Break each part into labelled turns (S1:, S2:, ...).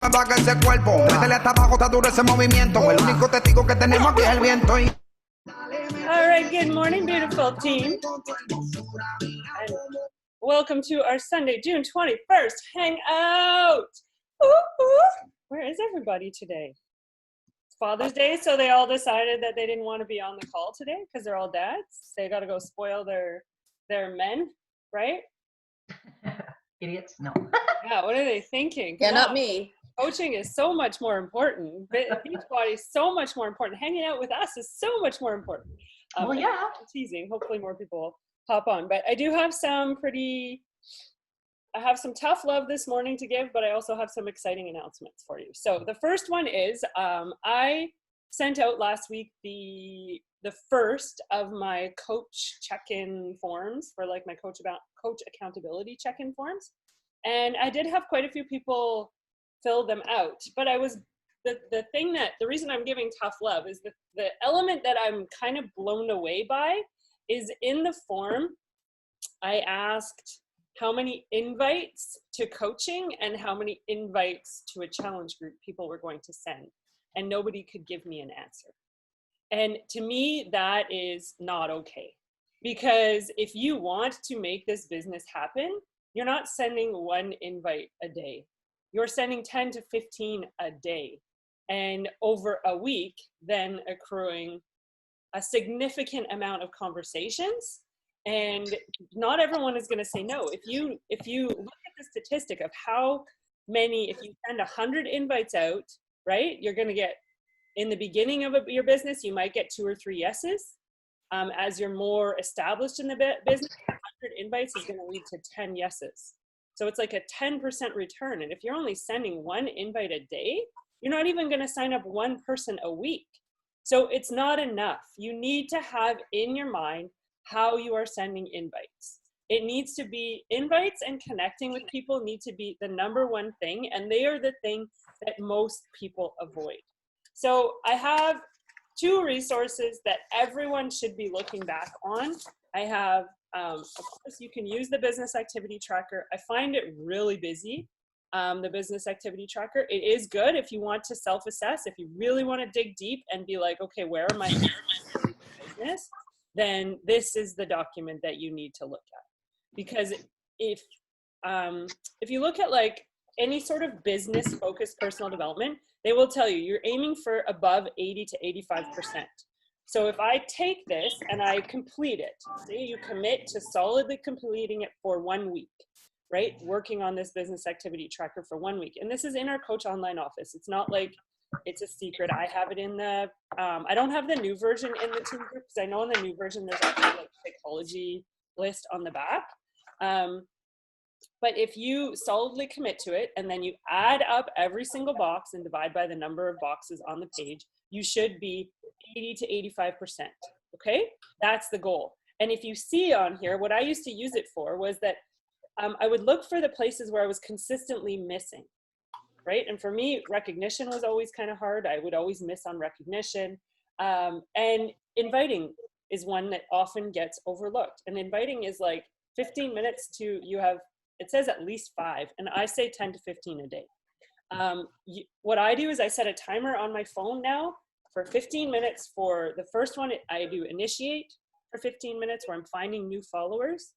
S1: Baja ese cuerpo, métele hasta abajo, está duro ese movimiento. El único testigo que tenemos aquí es el viento.
S2: All right, good morning, beautiful team. And welcome to our Sunday, June 21st hangout. Where is everybody today? It's Father's Day, so they all decided that they didn't want to be on the call today because they're all dads. They got to go spoil their men, right?
S3: Idiots, no.
S2: Yeah, what are they thinking?
S4: Yeah, not me.
S2: Coaching is so much more important. Beachbody is so much more important. Hanging out with us is so much more important.
S3: Well, yeah.
S2: I'm teasing. Hopefully more people hop on. But I do have some tough love this morning to give, but I also have some exciting announcements for you. So the first one is I sent out last week the first of my coach check-in forms for like my coach accountability check-in forms. And I did have quite a few people fill them out, but the reason I'm giving tough love is the element that I'm kind of blown away by is in the form. I asked how many invites to coaching and how many invites to a challenge group people were going to send, and nobody could give me an answer. And to me, that is not okay, because if you want to make this business happen, you're not sending one invite a day. You're sending 10 to 15 a day, and over a week, then accruing a significant amount of conversations. And not everyone is going to say no. If you look at the statistic of how many, if you send 100 invites out, right, you're going to get, in the beginning of your business, you might get 2 or 3 yeses. As you're more established in the business, 100 invites is going to lead to 10 yeses. So it's like a 10% return. And if you're only sending 1 invite a day, you're not even going to sign up 1 person a week. So it's not enough. You need to have in your mind how you are sending invites. It needs to be, invites and connecting with people need to be the number one thing. And they are the thing that most people avoid. So I have 2 resources that everyone should be looking back on. I have, of course, you can use the business activity tracker. I find it really busy, the business activity tracker. It is good if you want to self-assess, if you really want to dig deep and be like, okay, where am I in business? Then this is the document that you need to look at. Because if you look at like any sort of business-focused personal development, they will tell you you're aiming for above 80 to 85%. So if I take this and I complete it, say you commit to solidly completing it for 1 week, right? Working on this business activity tracker for 1 week. And this is in our coach online office. It's not like it's a secret. I have it in the, I don't have the new version in the team group because I know in the new version there's actually like psychology list on the back. But if you solidly commit to it and then you add up every single box and divide by the number of boxes on the page, you should be 80 to 85%, okay? That's the goal. And if you see on here, what I used to use it for was that I would look for the places where I was consistently missing, right? And for me, recognition was always kind of hard. I would always miss on recognition. And inviting is one that often gets overlooked. And inviting is like 15 minutes to, it says at least 5, and I say 10 to 15 a day. What I do is I set a timer on my phone now for 15 minutes for the first one. I do initiate for 15 minutes where I'm finding new followers.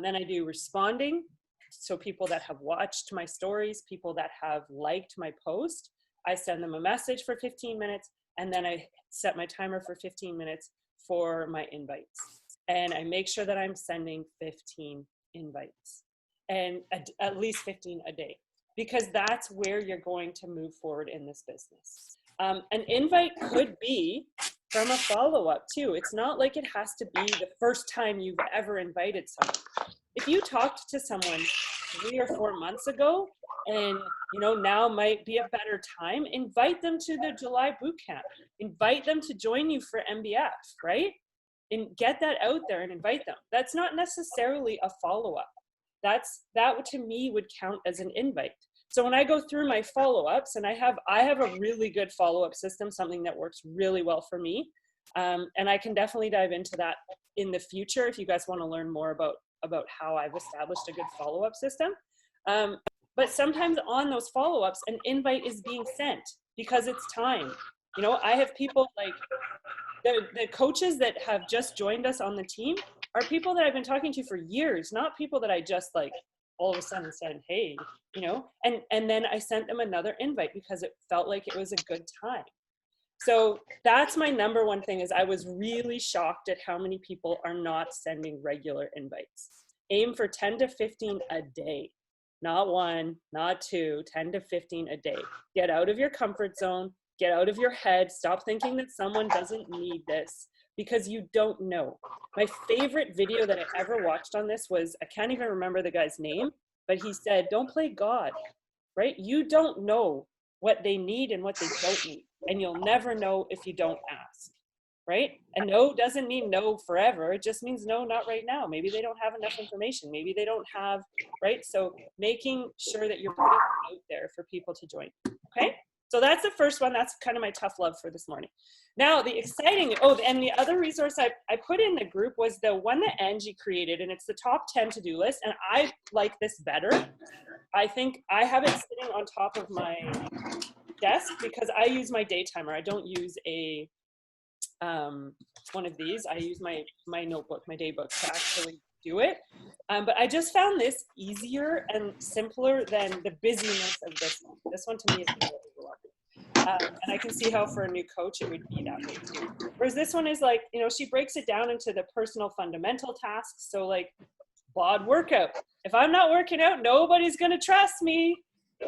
S2: Then I do responding. So people that have watched my stories, people that have liked my post, I send them a message for 15 minutes, and then I set my timer for 15 minutes for my invites. And I make sure that I'm sending 15 invites, and at least 15 a day, because that's where you're going to move forward in this business. An invite could be from a follow-up too. It's not like it has to be the first time you've ever invited someone. If you talked to someone 3 or 4 months ago and now might be a better time, invite them to the July boot camp. Invite them to join you for MBF, right? And get that out there and invite them. That's not necessarily a follow-up. That to me would count as an invite. So when I go through my follow-ups, and I have a really good follow-up system, something that works really well for me. And I can definitely dive into that in the future if you guys want to learn more about how I've established a good follow-up system. But sometimes on those follow-ups, an invite is being sent because it's time. You know, I have people like the coaches that have just joined us on the team are people that I've been talking to for years, not people that I just like all of a sudden said, hey, you know, and then I sent them another invite because it felt like it was a good time. So that's my number one thing is I was really shocked at how many people are not sending regular invites. Aim for 10 to 15 a day, not one, not two, 10 to 15 a day. Get out of your comfort zone, get out of your head, stop thinking that someone doesn't need this because you don't know. My favorite video that I ever watched on this was, I can't even remember the guy's name, but he said, don't play God, right? You don't know what they need and what they don't need. And you'll never know if you don't ask, right? And no doesn't mean no forever. It just means no, not right now. Maybe they don't have enough information. Maybe they don't have, right? So making sure that you're putting it out there for people to join, okay? So that's the first one. That's kind of my tough love for this morning. Now the exciting, oh, and the other resource I put in the group was the one that Angie created, and it's the top 10 to-do list. And I like this better. I think I have it sitting on top of my desk because I use my day timer. I don't use a one of these. I use my notebook, my day book to actually do it. But I just found this easier and simpler than the busyness of this one. This one to me is a little overwhelming. And I can see how for a new coach it would be that way too. Whereas this one is like, you know, she breaks it down into the personal fundamental tasks. So like bod workout. If I'm not working out, nobody's gonna trust me.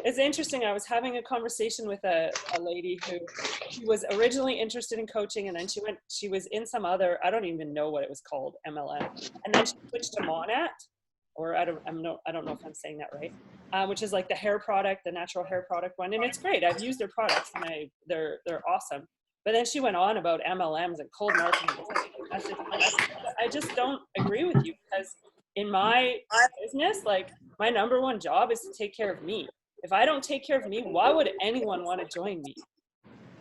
S2: It's interesting. I was having a conversation with a lady who she was originally interested in coaching, and then she was in some other, I don't even know what it was called, MLM, and then she switched to Monat, or I don't know if I'm saying that right, which is like the hair product, the natural hair product one, and it's great. I've used their products, and they're awesome. But then she went on about MLMs and cold marketing. I just don't agree with you because in my business, like my number one job is to take care of me. If I don't take care of me, why would anyone want to join me?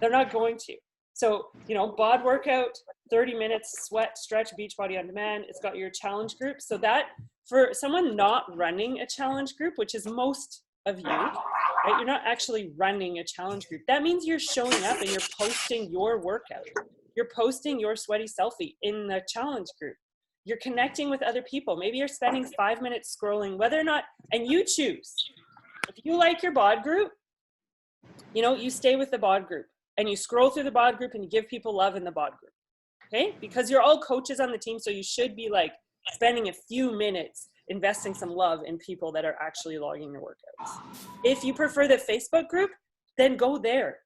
S2: They're not going to. So, you know, bod workout, 30 minutes, sweat, stretch, Beachbody on demand. It's got your challenge group. So that for someone not running a challenge group, which is most of you, right? You're not actually running a challenge group. That means you're showing up and you're posting your workout. You're posting your sweaty selfie in the challenge group. You're connecting with other people. Maybe you're spending 5 minutes scrolling, whether or not, and you choose. If you like your bod group, you know, you stay with the bod group and you scroll through the bod group and you give people love in the bod group, okay? Because you're all coaches on the team, so you should be like spending a few minutes investing some love in people that are actually logging their workouts. If you prefer the Facebook group, then go there.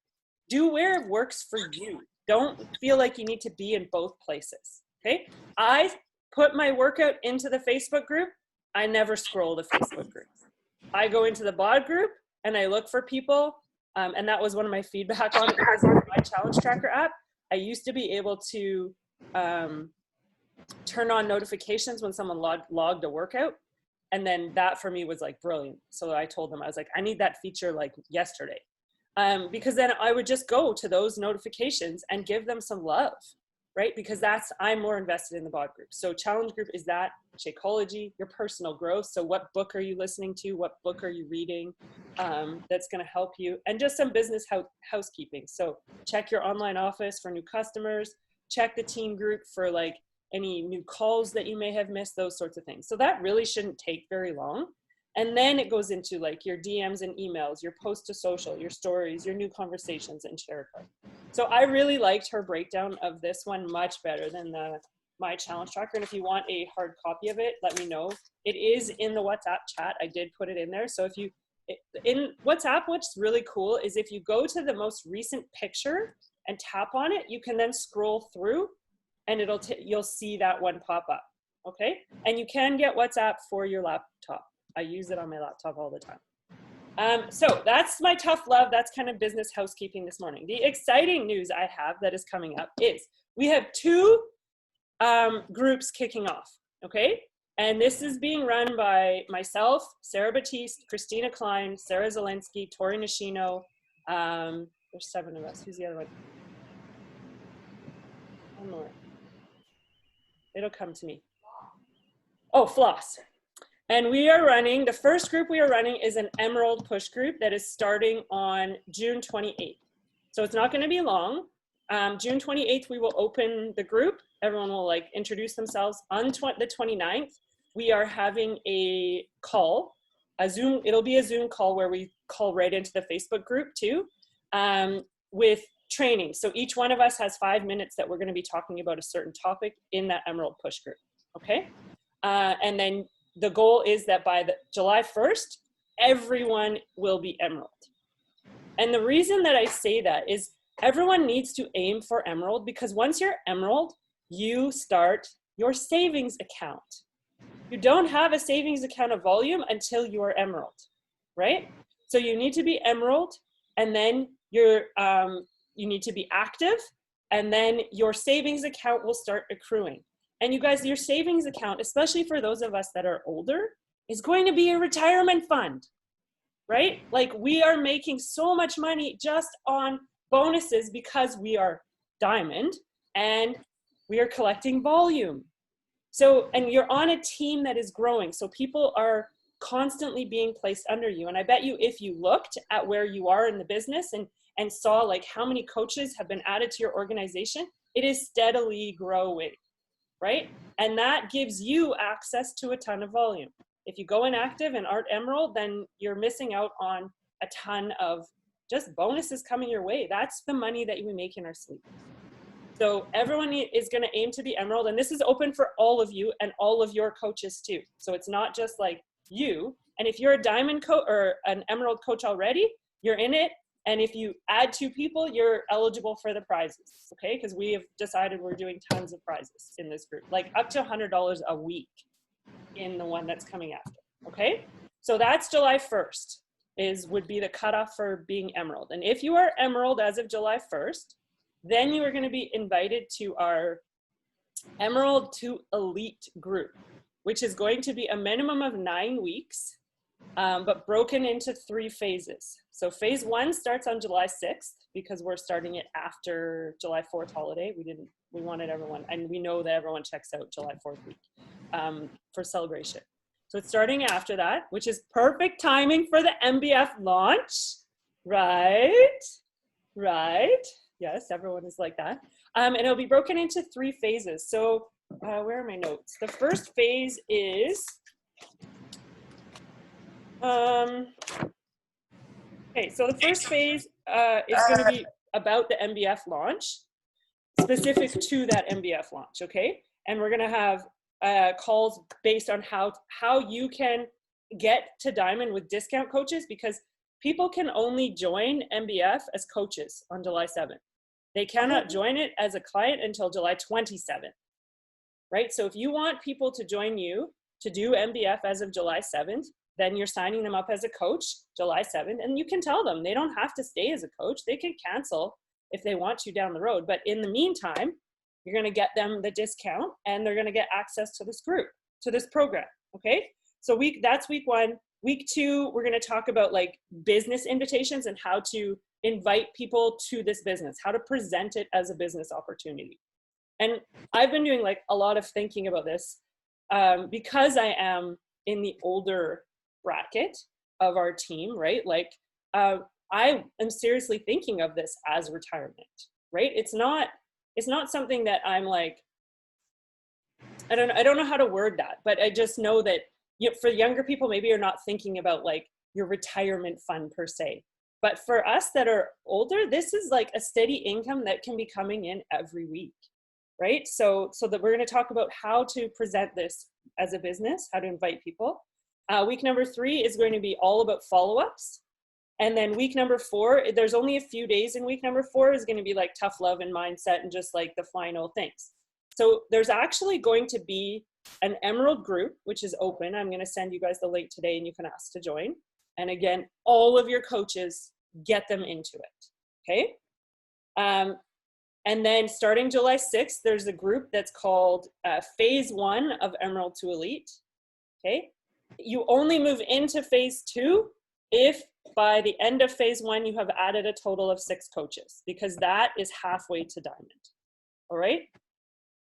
S2: Do where it works for you. Don't feel like you need to be in both places, okay? I put my workout into the Facebook group. I never scroll the Facebook group. I go into the bod group and I look for people. And that was one of my feedback on it because of my challenge tracker app. I used to be able to turn on notifications when someone logged a workout. And then that for me was like brilliant. So I told them, I was like, I need that feature like yesterday. Because then I would just go to those notifications and give them some love, right? Because I'm more invested in the bod group. So challenge group is that, Shakeology, your personal growth. So what book are you listening to? What book are you reading that's gonna help you? And just some business housekeeping. So check your online office for new customers, check the team group for like any new calls that you may have missed, those sorts of things. So that really shouldn't take very long. And then it goes into like your DMs and emails, your post to social, your stories, your new conversations, and share card. So I really liked her breakdown of this one much better than my challenge tracker. And if you want a hard copy of it, let me know. It is in the WhatsApp chat. I did put it in there. So if you, in WhatsApp, what's really cool is if you go to the most recent picture and tap on it, you can then scroll through and you'll see that one pop up, okay? And you can get WhatsApp for your laptop. I use it on my laptop all the time. So that's my tough love. That's kind of business housekeeping this morning. The exciting news I have that is coming up is we have 2 groups kicking off, okay? And this is being run by myself, Sarah Batiste, Christina Klein, Sarah Zielinski, Tori Nishino. There's 7 of us. Who's the other one? One more. It'll come to me. Oh, Floss. And we are running, the first group we are running is an Emerald push group that is starting on June 28th. So it's not going to be long. June 28th, we will open the group. Everyone will like introduce themselves. On the 29th, we are having a call, a Zoom, it'll be a Zoom call where we call right into the Facebook group too, with training. So each one of us has 5 minutes that we're going to be talking about a certain topic in that Emerald push group. Okay. And then the goal is that by the July 1st, everyone will be Emerald. And the reason that I say that is everyone needs to aim for Emerald, because once you're Emerald, you start your savings account. You don't have a savings account of volume until you are Emerald, right? So you need to be Emerald, and then you need to be active, and then your savings account will start accruing. And you guys, your savings account, especially for those of us that are older, is going to be a retirement fund, right? Like we are making so much money just on bonuses because we are diamond and we are collecting volume. So, and you're on a team that is growing. So people are constantly being placed under you. And I bet you if you looked at where you are in the business and saw like how many coaches have been added to your organization, it is steadily growing. Right? And that gives you access to a ton of volume. If you go inactive and aren't Emerald, then you're missing out on a ton of just bonuses coming your way. That's the money that we make in our sleep. So everyone is going to aim to be Emerald, and this is open for all of you and all of your coaches too. So it's not just like you. And if you're a diamond coach or an Emerald coach already, you're in it. And if you add 2 people, you're eligible for the prizes, okay? Because we have decided we're doing tons of prizes in this group, like up to $100 a week in the one that's coming after, okay? So that's July 1st would be the cutoff for being Emerald. And if you are Emerald as of July 1st, then you are going to be invited to our Emerald to Elite group, which is going to be a minimum of 9 weeks, but broken into 3 phases. So phase 1 starts on July 6th because we're starting it after July 4th holiday. We wanted everyone, and we know that everyone checks out July 4th week for celebration. So it's starting after that, which is perfect timing for the MBF launch, right? Right. Yes, everyone is like that. And it'll be broken into 3 phases. So where are my notes? The first phase is, okay, so the first phase is going to be about the MBF launch, specific to that MBF launch, okay? And we're going to have calls based on how you can get to Diamond with discount coaches, because people can only join MBF as coaches on July 7th. They cannot join it as a client until July 27th, right? So if you want people to join you to do MBF as of July 7th, then you're signing them up as a coach July 7th, and you can tell them they don't have to stay as a coach. They can cancel if they want to down the road. But in the meantime, you're going to get them the discount, and they're going to get access to this group, to this program, okay? So that's week 1. Week 2, we're going to talk about like business invitations and how to invite people to this business, how to present it as a business opportunity. And I've been doing like a lot of thinking about this because I am in the older bracket of our team, right? Like I am seriously thinking of this as retirement, right? It's not something that I'm like, I don't know how to word that, but I just know that for younger people, maybe you're not thinking about like your retirement fund per se. But for us that are older, this is like a steady income that can be coming in every week, right? So that we're going to talk about how to present this as a business, how to invite people. Week number 3 is going to be all about follow-ups. And then week number 4, there's only a few days in week number 4 is going to be like tough love and mindset and just like the final things. So there's actually going to be an Emerald group, which is open. I'm going to send you guys the link today and you can ask to join. And again, all of your coaches, get them into it, okay? And then starting July 6th, there's a group that's called Phase 1 of Emerald to Elite, okay? You only move into Phase 2 if by the end of Phase 1, you have added a total of 6 coaches, because that is halfway to Diamond, all right?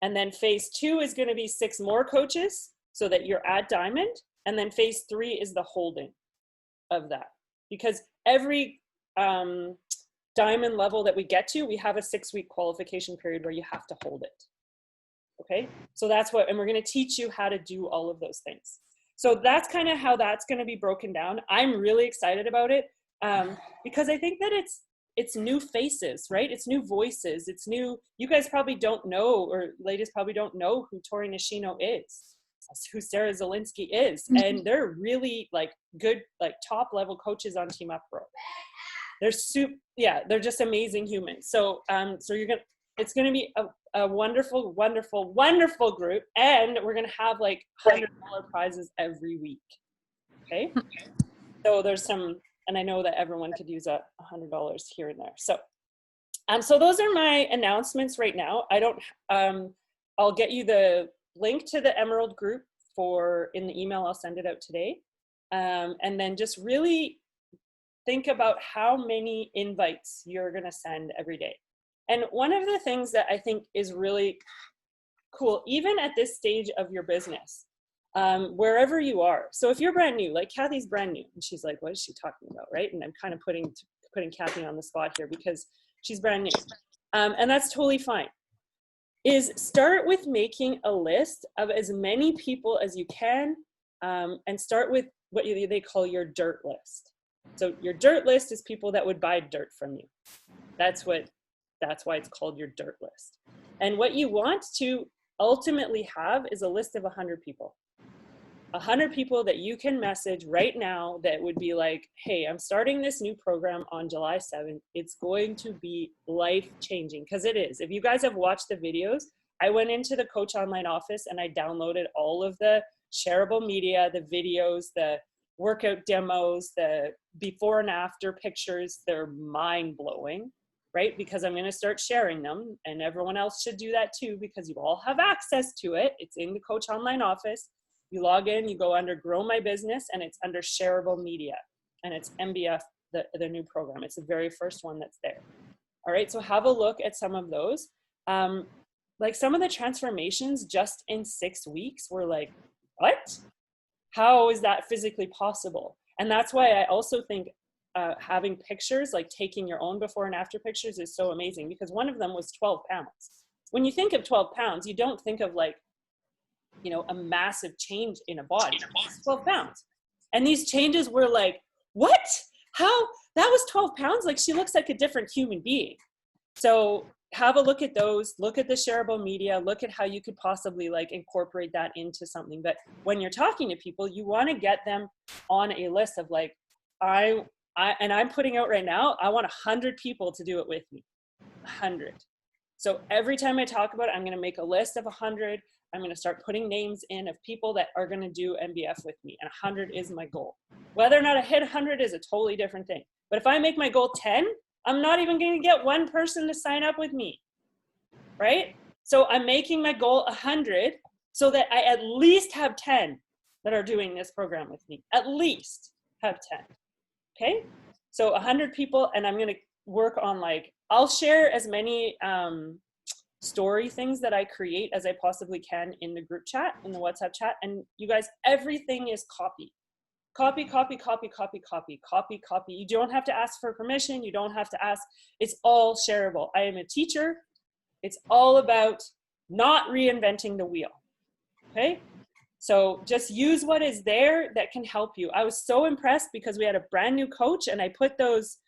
S2: And then Phase 2 is going to be 6 more coaches so that you're at Diamond. And then phase 3 is the holding of that. Because every diamond level that we get to, we have a 6-week qualification period where you have to hold it. Okay, so that's what, and we're going to teach you how to do all of those things. So that's kind of how that's going to be broken down. I'm really excited about it because I think that it's new faces, right? It's new voices. It's new, you guys probably don't know, or ladies probably don't know who Tori Nishino is, who Sarah Zielinski is. And they're really like good, like top level coaches on Team Up Pro. They're just amazing humans. So, it's going to be a wonderful, wonderful, wonderful group. And we're going to have like $100 prizes every week. Okay. So there's some, and I know that everyone could use $100 here and there. So, so those are my announcements right now. I'll get you the link to the Emerald group in the email. I'll send it out today. And then just really think about how many invites you're going to send every day. And one of the things that I think is really cool, even at this stage of your business, wherever you are. So if you're brand new, like Kathy's brand new, and she's like, what is she talking about, right? And I'm kind of putting Kathy on the spot here because she's brand new. And that's totally fine. Is start with making a list of as many people as you can, and start with what they call your dirt list. So your dirt list is people that would buy dirt from you. That's why it's called your dirt list. And what you want to ultimately have is a list of 100 people. 100 people that you can message right now that would be like, hey, I'm starting this new program on July 7th. It's going to be life-changing, because it is. If you guys have watched the videos, I went into the Coach Online office and I downloaded all of the shareable media, the videos, the workout demos, the before and after pictures. They're mind-blowing, right? Because I'm going to start sharing them, and everyone else should do that too, because you all have access to it. It's in the Coach Online office. You log in, you go under Grow My Business, and it's under shareable media, and it's MBF, the new program. It's the very first one that's there. All right, so have a look at some of those. Like some of the transformations just in 6 weeks were like, what? How is that physically possible? And that's why I also think having pictures, like taking your own before and after pictures, is so amazing, because one of them was 12 pounds. When you think of 12 pounds, you don't think of like, you know, a massive change in a body. It's 12 pounds. And these changes were like, what? How? That was 12 pounds? Like, she looks like a different human being. So have a look at those, look at the shareable media, look at how you could possibly like incorporate that into something. But when you're talking to people, you want to get them on a list of like, and I'm putting out right now, I want 100 people to do it with me, 100. So every time I talk about it, I'm going to make a list of 100. I'm going to start putting names in of people that are going to do MBF with me. And 100 is my goal. Whether or not I hit 100 is a totally different thing. But if I make my goal 10, I'm not even going to get one person to sign up with me, right? So I'm making my goal 100 so that I at least have 10 that are doing this program with me. At least have 10, okay? So 100 people, and I'm going to work on like, I'll share as many story things that I create as I possibly can in the group chat, in the WhatsApp chat. And you guys, everything is copy. Copy, copy, copy, copy, copy, copy, copy. You don't have to ask for permission. You don't have to ask. It's all shareable. I am a teacher. It's all about not reinventing the wheel, okay? So just use what is there that can help you. I was so impressed because we had a brand new coach, and I put those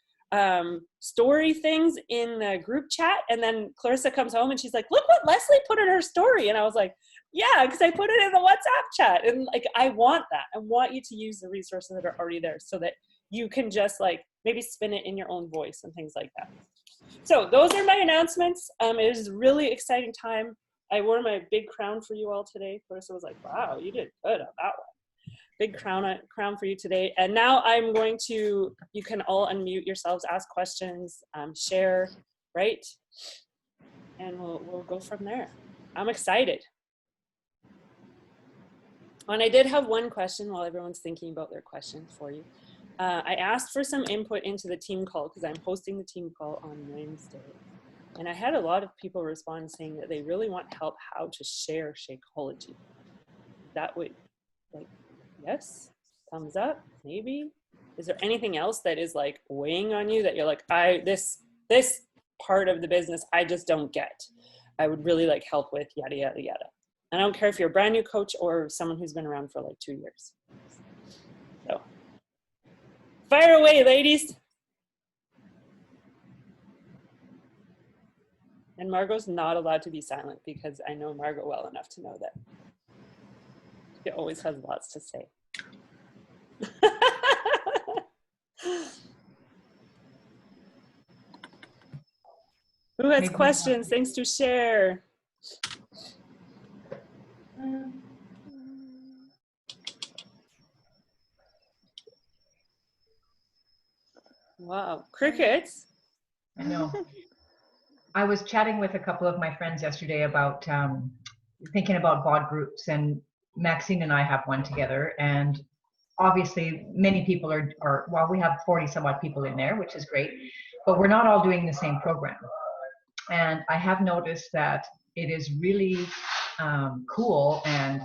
S2: story things in the group chat, and then Clarissa comes home and she's like, look what Leslie put in her story. And I was like, yeah, because I put it in the WhatsApp chat. And like, I want that. I want you to use the resources that are already there so that you can just like maybe spin it in your own voice and things like that. So those are my announcements. It is a really exciting time. I wore my big crown for you all today. Clarissa was like, wow, you did good on that one. Big crown for you today. And now I'm going to, you can all unmute yourselves, ask questions, share, right? And we'll go from there. I'm excited. And I did have one question while everyone's thinking about their question for you. I asked for some input into the team call because I'm hosting the team call on Wednesday. And I had a lot of people respond saying that they really want help how to share Shakeology. That would, like, Yes. Thumbs up. Maybe. Is there anything else that is like weighing on you that you're like, this part of the business I just don't get. I would really like help with yada yada yada. I don't care if you're a brand new coach or someone who's been around for like 2 years. So fire away, ladies. And Margot's not allowed to be silent because I know Margot well enough to know that she always has lots to say. Who has
S3: Maybe
S2: questions? Things to share. Wow, crickets.
S3: I know. I was chatting with a couple of my friends yesterday about thinking about BOD groups, and Maxine and I have one together, and obviously many people are well, we have 40 some odd people in there, which is great, but we're not all doing the same program. And I have noticed that it is really cool and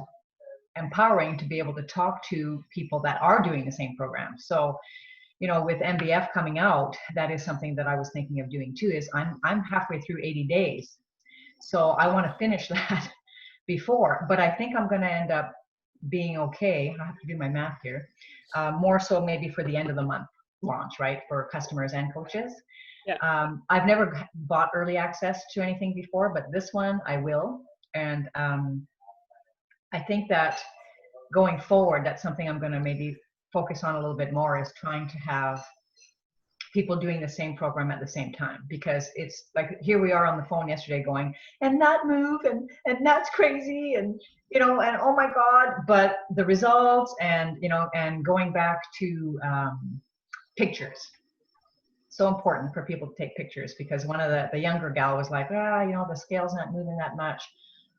S3: empowering to be able to talk to people that are doing the same program. So, you know, with MBF coming out, that is something that I was thinking of doing too, is I'm halfway through 80 days. So I want to finish that before, but I think I'm going to end up being okay. I have to do my math here. More so maybe for the end of the month launch, right? For customers and coaches.
S2: Yeah.
S3: I've never bought early access to anything before, but this one I will. And I think that going forward, that's something I'm going to maybe focus on a little bit more, is trying to have people doing the same program at the same time, because it's like, here we are on the phone yesterday going, and that move, and that's crazy, and you know, and oh my God, but the results, and you know, and going back to pictures. So important for people to take pictures, because one of the younger gal was like, you know, the scale's not moving that much,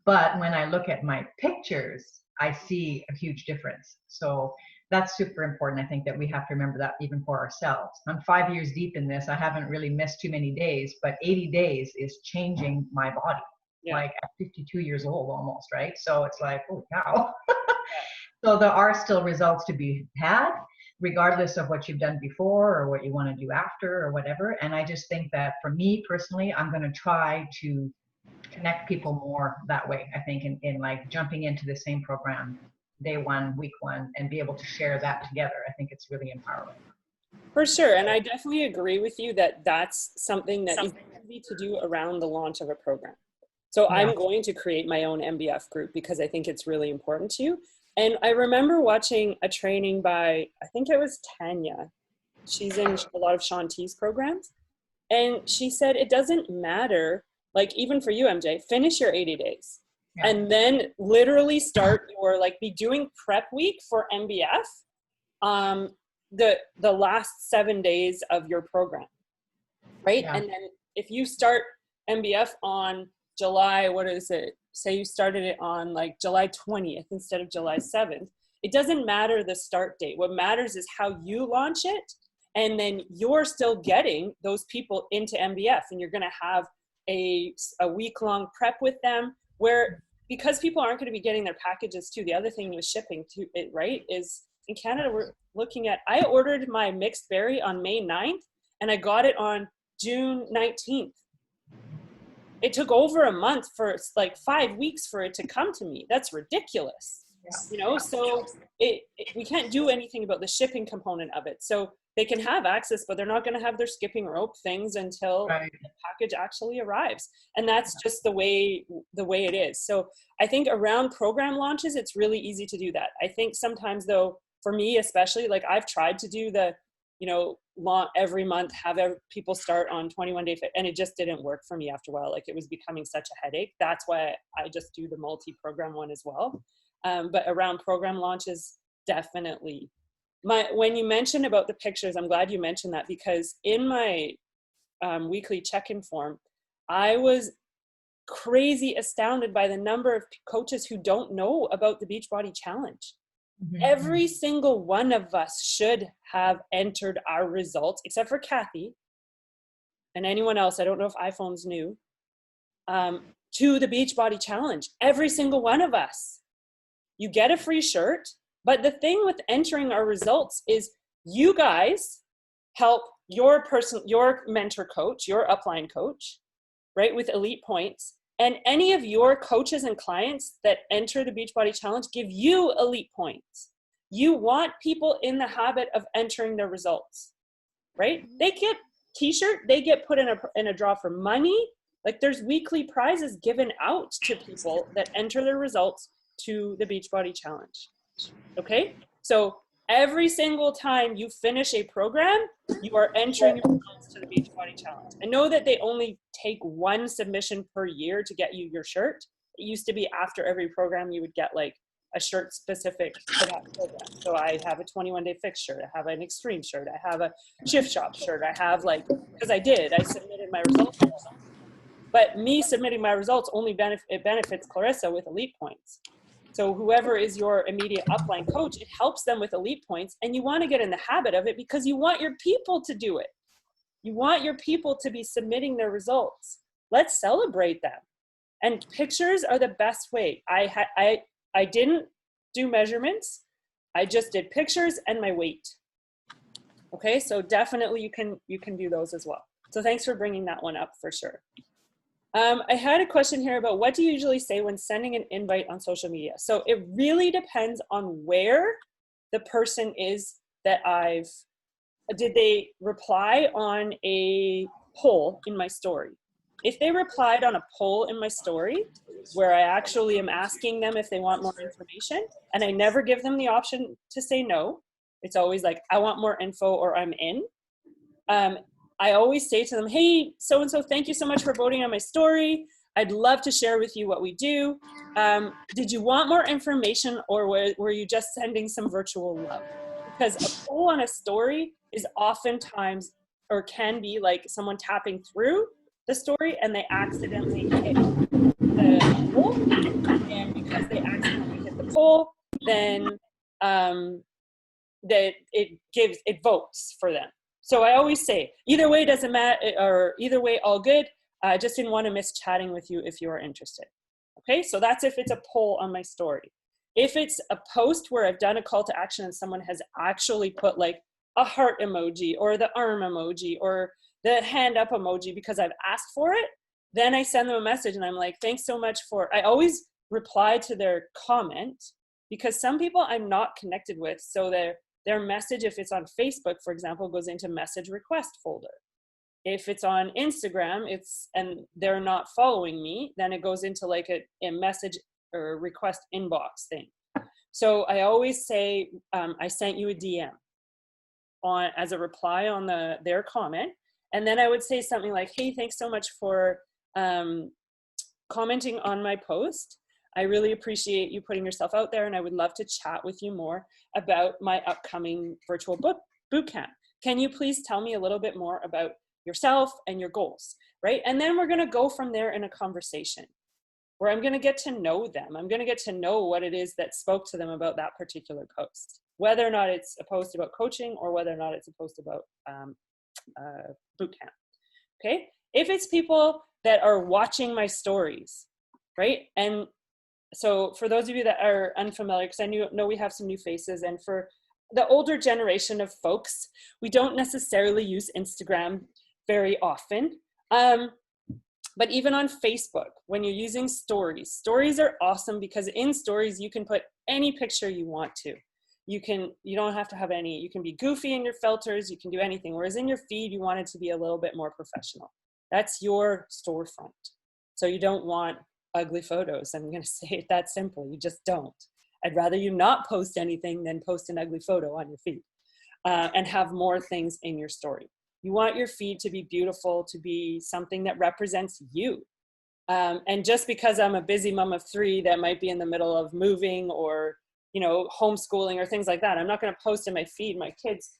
S3: but when I look at my pictures, I see a huge difference. So that's super important. I think that we have to remember that even for ourselves. I'm 5 years deep in this. I haven't really missed too many days, but 80 days is changing my body. Yeah. Like at 52 years old almost, right? So it's like, oh, wow. So there are still results to be had, regardless of what you've done before or what you want to do after or whatever. And I just think that for me personally, I'm going to try to connect people more that way. I think in like jumping into the same program day one, week one, and be able to share that together. I think it's really empowering.
S2: For sure. And I definitely agree with you that that's something that is easy to do around the launch of a program. So yeah. I'm going to create my own MBF group because I think it's really important to you. And I remember watching a training by, I think it was Tanya. She's in a lot of Shaun T's programs. And she said, it doesn't matter, like even for you, MJ, finish your 80 days. Yeah. And then literally start your, like, be doing prep week for MBF the last 7 days of your program, right? Yeah. And then if you start MBF on July, what is it? Say you started it on like July 20th instead of July 7th. It doesn't matter the start date. What matters is how you launch it. And then you're still getting those people into MBF, and you're going to have a week-long prep with them where, because people aren't going to be getting their packages too. The other thing with shipping to it, right, is in Canada, we're looking at, I ordered my mixed berry on May 9th and I got it on June 19th. It took over a month for like 5 weeks for it to come to me. That's ridiculous. Yeah. You know, so we can't do anything about the shipping component of it. So they can have access, but they're not going to have their skipping rope things until the package actually arrives. And that's just the way it is. So I think around program launches, it's really easy to do that. I think sometimes though, for me especially, like I've tried to do the, you know, every month, have people start on 21 day fit, and it just didn't work for me after a while. Like it was becoming such a headache. That's why I just do the multi-program one as well. But around program launches, definitely. When you mentioned about the pictures, I'm glad you mentioned that, because in my weekly check-in form, I was crazy astounded by the number of coaches who don't know about the Beachbody Challenge. Mm-hmm. Every single one of us should have entered our results, except for Kathy and anyone else. I don't know if iPhone's new, to the Beachbody Challenge. Every single one of us. You get a free shirt. But the thing with entering our results is you guys help your mentor coach, your upline coach, right, with elite points. And any of your coaches and clients that enter the Beachbody Challenge give you elite points. You want people in the habit of entering their results, right? They get t-shirt, they get put in a draw for money. Like there's weekly prizes given out to people that enter their results to the Beachbody Challenge. Okay? So every single time you finish a program, you are entering your results to the Beachbody Challenge. I know that they only take one submission per year to get you your shirt. It used to be after every program you would get like a shirt specific to that program. So I have a 21-day fix shirt, I have an extreme shirt, I have a shift shop shirt, I have like, because I submitted my results. But me submitting my results only benefits Clarissa with elite points. So whoever is your immediate upline coach, it helps them with elite points, and you want to get in the habit of it because you want your people to do it. You want your people to be submitting their results. Let's celebrate them. And pictures are the best way. I didn't do measurements. I just did pictures and my weight. Okay, so definitely you can do those as well. So thanks for bringing that one up for sure. I had a question here about what do you usually say when sending an invite on social media? So it really depends on where the person is that did they reply on a poll in my story? If they replied on a poll in my story where I actually am asking them if they want more information and I never give them the option to say no, it's always like, I want more info or I'm in. I always say to them, hey, so-and-so, thank you so much for voting on my story. I'd love to share with you what we do. Did you want more information or were you just sending some virtual love? Because a poll on a story is oftentimes, or can be like someone tapping through the story and they accidentally hit the poll. And because they accidentally hit the poll, then that it votes for them. So I always say, either way doesn't matter, or either way, all good. I just didn't want to miss chatting with you if you are interested. Okay, so that's if it's a poll on my story. If it's a post where I've done a call to action and someone has actually put like a heart emoji or the arm emoji or the hand up emoji because I've asked for it, then I send them a message and I'm like, thanks so much I always reply to their comment because some people I'm not connected with, so their message, if it's on Facebook, for example, goes into message request folder. If it's on Instagram, and they're not following me, then it goes into like a message or request inbox thing. So I always say, I sent you a DM as a reply on their comment. And then I would say something like, hey, thanks so much for commenting on my post. I really appreciate you putting yourself out there, and I would love to chat with you more about my upcoming virtual boot camp. Can you please tell me a little bit more about yourself and your goals, right? And then we're gonna go from there in a conversation where I'm gonna get to know them. I'm gonna get to know what it is that spoke to them about that particular post, whether or not it's a post about coaching or whether or not it's a post about boot camp, okay? If it's people that are watching my stories, right? And so for those of you that are unfamiliar, because I know we have some new faces, and for the older generation of folks, we don't necessarily use Instagram very often. But even on Facebook, when you're using stories are awesome because in stories, you can put any picture you want to. You don't have to have any, you can be goofy in your filters, you can do anything. Whereas in your feed, you want it to be a little bit more professional. That's your storefront. So you don't want ugly photos. I'm going to say it that simple. You just don't. I'd rather you not post anything than post an ugly photo on your feed and have more things in your story. You want your feed to be beautiful, to be something that represents you. And just because I'm a busy mom of 3 that might be in the middle of moving or, homeschooling or things like that, I'm not going to post in my feed my kids'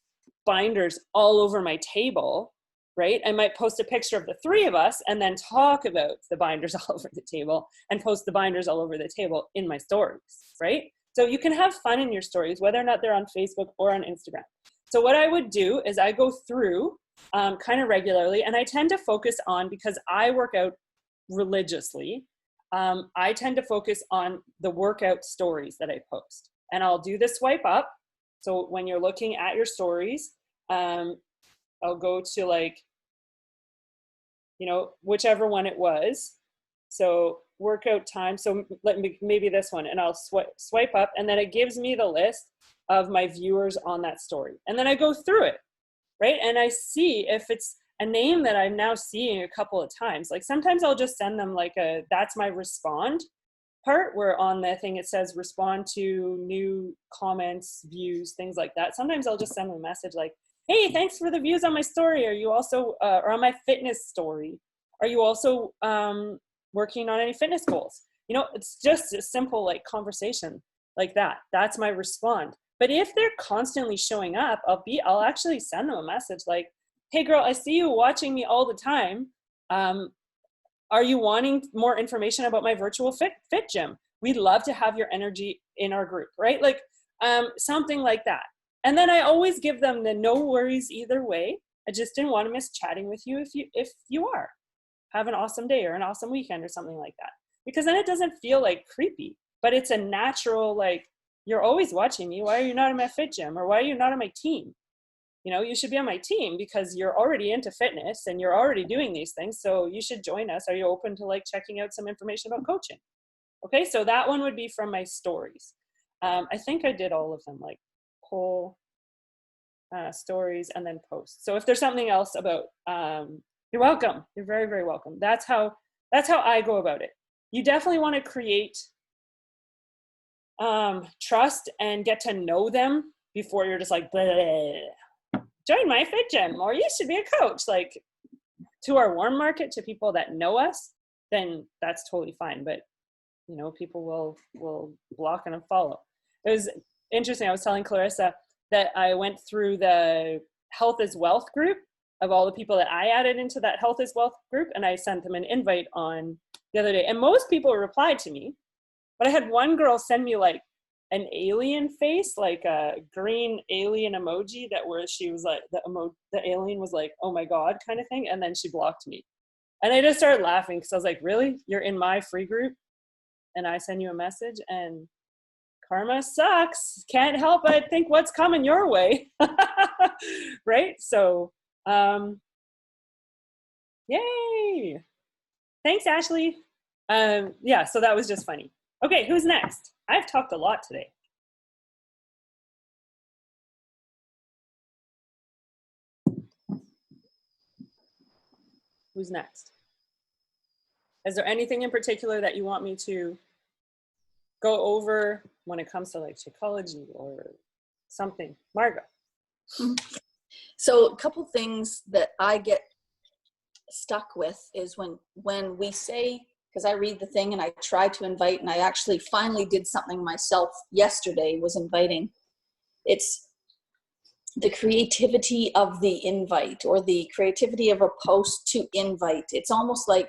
S2: binders all over my table, right? I might post a picture of the 3 of us and then talk about the binders all over the table and post the binders all over the table in my stories, right? So you can have fun in your stories, whether or not they're on Facebook or on Instagram. So what I would do is I go through kind of regularly, and I tend to focus on, because I work out religiously, I tend to focus on the workout stories that I post. and I'll do the swipe up. So when you're looking at your stories, I'll go to like, you know, whichever one it was. So workout time. So maybe this one, and I'll swipe up, and then it gives me the list of my viewers on that story. And then I go through it, right? And I see if it's a name that I'm now seeing a couple of times. Like sometimes I'll just send them like that's my respond part, where on the thing it says respond to new comments, views, things like that. Sometimes I'll just send them a message like, hey, thanks for the views on my story. Are you also, or on my fitness story, are you also working on any fitness goals? You know, it's just a simple like conversation like that. That's my respond. But if they're constantly showing up, I'll actually send them a message like, hey girl, I see you watching me all the time. Are you wanting more information about my virtual fit gym? We'd love to have your energy in our group, right? Like something like that. And then I always give them the no worries either way. I just didn't want to miss chatting with you if you are. Have an awesome day or an awesome weekend or something like that. Because then it doesn't feel like creepy, but it's a natural, like, you're always watching me. Why are you not in my fit gym? Or why are you not on my team? You know, you should be on my team because you're already into fitness and you're already doing these things. So you should join us. Are you open to like checking out some information about coaching? Okay, so that one would be from my stories. I think I did all of them, like poll, stories, and then posts. So if there's something else about, you're welcome. You're very, very welcome. That's how I go about it. You definitely want to create trust and get to know them before you're just like, bleh. Join my fit gym, or you should be a coach. Like, to our warm market, to people that know us, then that's totally fine. But you know, people will block and unfollow. It was interesting. I was telling Clarissa that I went through the Health is Wealth group of all the people that I added into that Health is Wealth group, and I sent them an invite on the other day. And most people replied to me, but I had one girl send me like an alien face, like a green alien emoji where she was like, the alien was like, oh my God, kind of thing. And then she blocked me. And I just started laughing because I was like, really? You're in my free group and I send you a message? And karma sucks. Can't help but think what's coming your way. Right? So, yay. Thanks, Ashley. Yeah, so that was just funny. Okay, who's next? I've talked a lot today. Who's next? Is there anything in particular that you want me to go over when it comes to like psychology or something? Margo.
S4: So a couple things that I get stuck with is when we say, because I read the thing and I try to invite, and I actually finally did something myself yesterday, was inviting. It's the creativity of the invite, or the creativity of a post to invite. It's almost like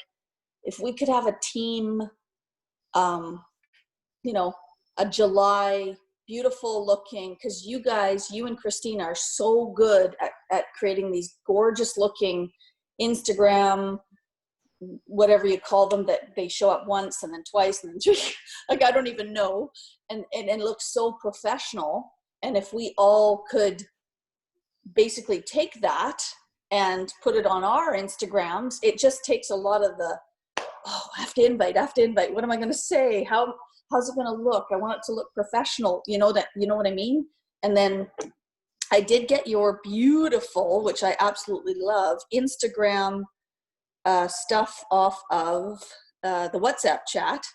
S4: if we could have a team, you know, a July, beautiful looking, because you and Christina are so good at creating these gorgeous looking Instagram, whatever you call them, that they show up once and then twice and then three, like I don't even know, and looks so professional. And if we all could basically take that and put it on our Instagrams, it just takes a lot of the, oh, I have to invite, what am I going to say, how's it going to look, I want it to look professional, you know what I mean? And then I did get your beautiful, which I absolutely love, Instagram stuff off of the WhatsApp chat,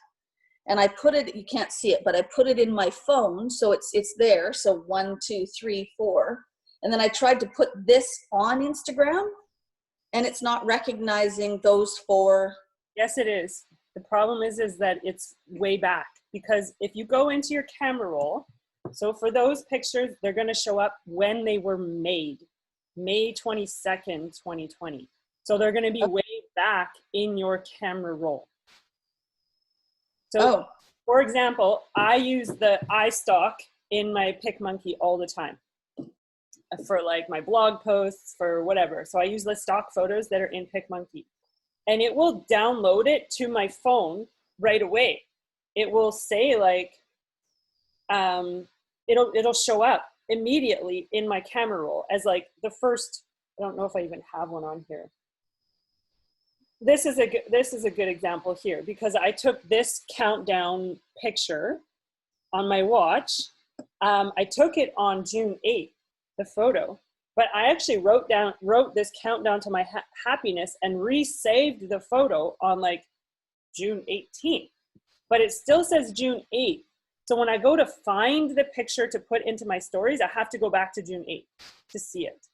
S4: and I put it, you can't see it, but I put it in my phone, so it's there. So 1, 2, 3, 4, and then I tried to put this on Instagram, and it's not recognizing those 4.
S2: Yes, it is. The problem is that it's way back, because if you go into your camera roll, so for those pictures, they're going to show up when they were made, May 22nd, 2020. So they're going to be way back in your camera roll. So, for example, I use the iStock in my PicMonkey all the time for like my blog posts, for whatever. So I use the stock photos that are in PicMonkey, and it will download it to my phone right away. It will say like, it'll show up immediately in my camera roll as like the first. I don't know if I even have one on here. This is a good example here because I took this countdown picture on my watch. I took it on June 8th, the photo, but I actually wrote this countdown to my happiness and resaved the photo on like June 18th, but it still says June 8th. So when I go to find the picture to put into my stories, I have to go back to June 8th to see it.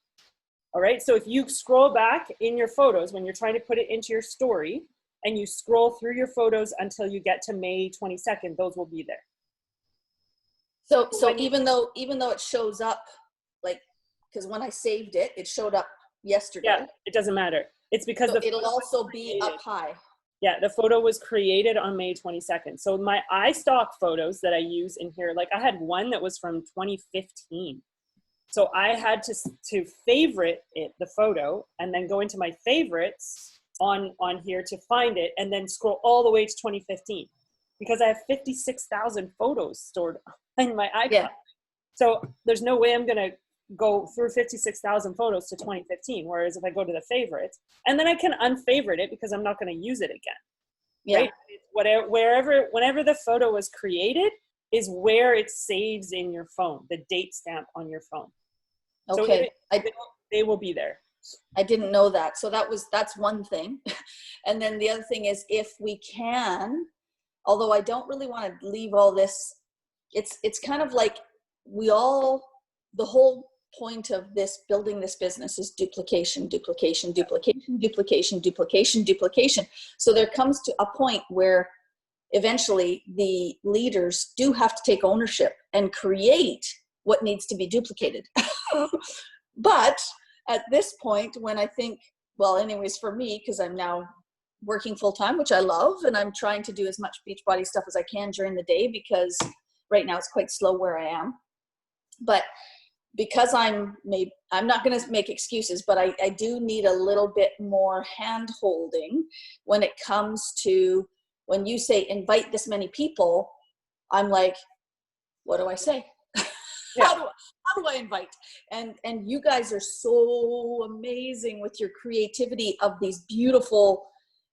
S2: All right, so if you scroll back in your photos, when you're trying to put it into your story, and you scroll through your photos until you get to May 22nd, those will be there.
S4: So even though it shows up, like, because when I saved it, it showed up yesterday.
S2: Yeah, it doesn't matter. It's because
S4: so it'll also be up high.
S2: Yeah, the photo was created on May 22nd. So my iStock photos that I use in here, like I had one that was from 2015. So I had to favorite it, the photo, and then go into my favorites on here to find it, and then scroll all the way to 2015 because I have 56,000 photos stored in my iCloud.
S4: Yeah.
S2: So there's no way I'm gonna go through 56,000 photos to 2015. Whereas if I go to the favorites, and then I can unfavorite it because I'm not gonna use it again.
S4: Yeah.
S2: Right? Whenever the photo was created is where it saves in your phone, the date stamp on your phone.
S4: Okay.
S2: So they will be there.
S4: I didn't know that. So that's one thing. And then the other thing is if we can, although I don't really want to leave all this, it's kind of like the whole point of this, building this business is duplication. So there comes to a point where eventually the leaders do have to take ownership and create what needs to be duplicated. But at this point, when I think, well, anyways, for me, because I'm now working full time, which I love, and I'm trying to do as much Beachbody stuff as I can during the day because right now it's quite slow where I am. But because I'm not going to make excuses, but I do need a little bit more hand holding when it comes to when you say invite this many people. I'm like, what do I say?
S2: Yeah.
S4: How do I invite? And you guys are so amazing with your creativity of these beautiful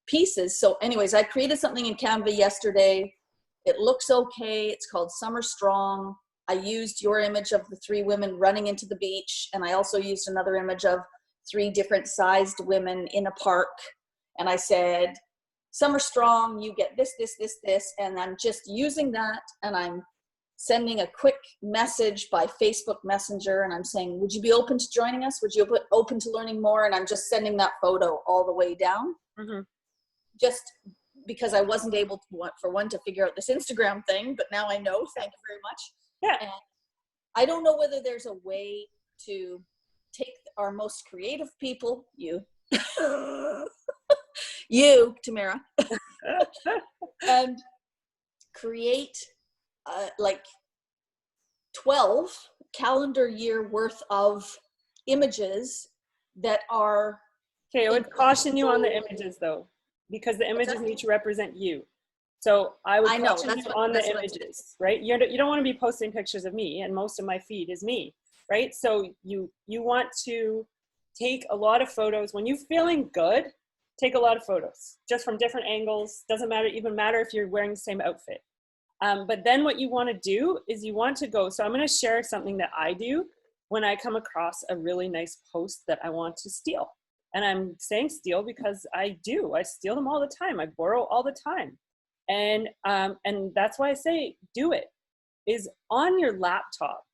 S4: pieces. So anyways, I created something in Canva yesterday. It looks okay. It's called Summer Strong. I used your image of the 3 women running into the beach. And I also used another image of 3 different sized women in a park. And I said, Summer Strong, you get this. And I'm just using that. And I'm sending a quick message by Facebook Messenger. And I'm saying, would you be open to joining us? Would you be open to learning more? And I'm just sending that photo all the way down. Mm-hmm. Just because I wasn't able to figure out this Instagram thing, but now I know. Thank you very much.
S2: Yeah.
S4: And I don't know whether there's a way to take our most creative people, you, Tamara, and create like 12 calendar year worth of images that are.
S2: Okay, I would caution you on the images though, because the images need to represent you. So I would caution you on the images, right? You don't want to be posting pictures of me, and most of my feed is me, right? So you want to take a lot of photos. When you're feeling good, take a lot of photos, just from different angles. Doesn't even matter if you're wearing the same outfit. But then what you want to do is you want to go, so I'm going to share something that I do when I come across a really nice post that I want to steal. And I'm saying steal because I steal them all the time. I borrow all the time. And that's why I say do it, is on your laptop,